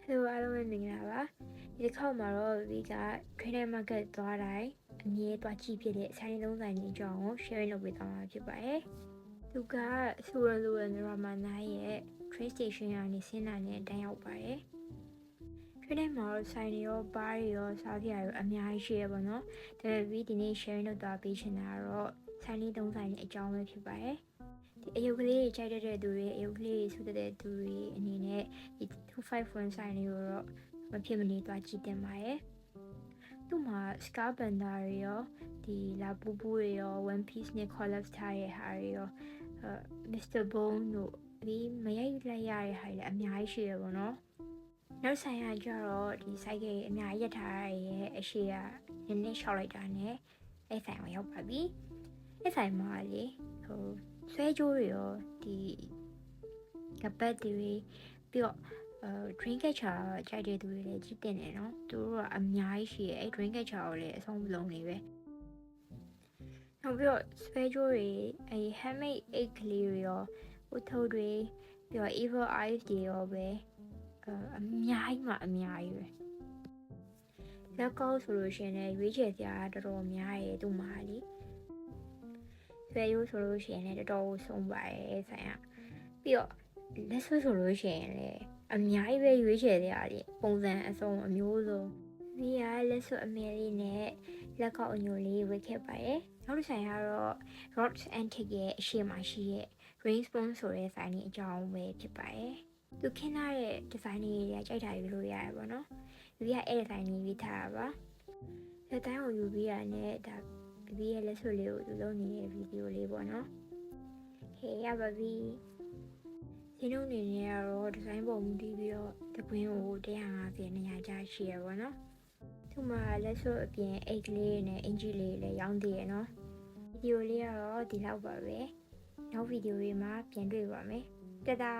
Hello အားလုံးပဲမင်္ဂလာပါဒီတစ်ခေါက်မှာတော့ဒီက Trader Market သွားတိုင်းအမြဲသွားကြည့်ဖြစ်တဲ့ဆိုင်လုံးဆိုင်ကြီးအကြောင်းကို share လုပ်ပေးသွားမှာဖြစ်ပါတယ်သူကဆိုရလိုရမနာရဲ့ train station ကနေဆင်းလာတဲ့အတိုင်းရောက်ပါတယ်Trader မှာတော့ဆိုင်တွေရောဘားတွေရောစားစရာတွေအများကြီးရှိရပါတော့ဒါပေမဲ့ဒီနေ့ share လုပ်သွားပေးချင်တာကတော့ဆိုင်လေးသုံးဆိုင်ရဲ့အကြောင်းပဲဖြစ်ပါတယ်ဒီအယုတ်ကလေးကြိုက်တဲ့သူတွေအယုတ်ကလေးဆူတဲ့သူတွေအနေနဲ့ဒီ251ဆိုင်လေးကိုတော့မဖြစ်မနေသွားကြည့်တင်ပါရဲ့သူ့မှာ scar banda တွေရောဒီလာပူပူတွေရော one piece နဲ့ collapse ထားတဲ့ဟာတွေရောMr. Bone တို့ဒီမရိုက်လိုက်ရတဲ့ဟာတွေလည်းအများကြီးရှိရပါတော့နောက်ဆိုင်ကကျတော့ဒီ site ကြီးအများကြီးရထားရရဲ့အရှိကနည်းနည်းရှောက်လိုက်တာနဲ့အဲ့ဆိုင်ကိုရောက်ပါပြီအဲ့ဆိုင်မှာလေဆွဲကြိုးတွေရောဒီကပတ်တွေပြီးတော့drink catcher ကြိုက်တဲ့သူတွေလည်းကြီးတင်တယ်နော်သူတို့ကအများကြီးရှိရဲ့အဲ့ drink catcher ကိုလည်းအဆုံးလုံးနေပဲနောက်ပြီးတော့ဆွဲကြိုးတွေအဲ့ handmade egg ကလေးတွေရောဥထုပ်တွေပြီးတော့ evil eyes တွေရောပဲအများကြီးမှအများကြီးပဲလက်ကောက်ဆိုလို့ရှိရင်လည်းရွေးချယ်စရာတော်တော်များရဲ့သူ့မှာလေဆွဲရိုးဆိုလို့ရှိရင်လည်းတော်တော်ဆုံးပါတယ်ဆိုင်ကပြီးတော့လက်ဆွဲဆိုလို့ရှိရင်လည်းအများကြီးပဲရွေးချယ်ရတဲ့ပုံစံအစုံအမျိုးစုံဒီကလက်ဆွဲအမဲလေးနဲ့လက်ကောက်အညိုလေးဝတ်ခဲ့ပါတယ်နောက်တစ်ဆိုင်ကတော့ Rods Antique ရဲ့အရှိမရှိရဲ့ Rain Spoon ဆိုတဲ့ဆိုင်လေးအကြောင်းပဲဖြစ်ပါတယ်သူခင်းထားတဲ့ဒီဇိုင်းလေးတွေကကြိုက်တာယူလို့ရတယ်ပေါ့နော်ဒီကအဲ့ဒီဇိုင်းလေးရေးထားတာပါလက်တိုင်းကိုယူပြီးရတဲ့ဒါဒီရဲ့လက်ဆွဲလေးကိုသူလုပ်နေတဲ့ဗီဒီယိုလေးပေါ့နော်ဟေးရပါပြီဒီလိုနေနေရတော့ဒီဇိုင်းပုံမူတည်ပြီးတော့တကွင်းကို150 200ကျရှိရပါတော့သူ့မှာလက်ဆွဲအပြင်အိတ်ကလေးနဲ့အင်ဂျီလေးလည်းရောင်းသေးရနော်ဗီဒီယိုလေးကတော့ဒီလောက်ပါပဲနောက်ဗီဒီယိုတွေမှာပြန်တွေ့ပါမယ်တဒါ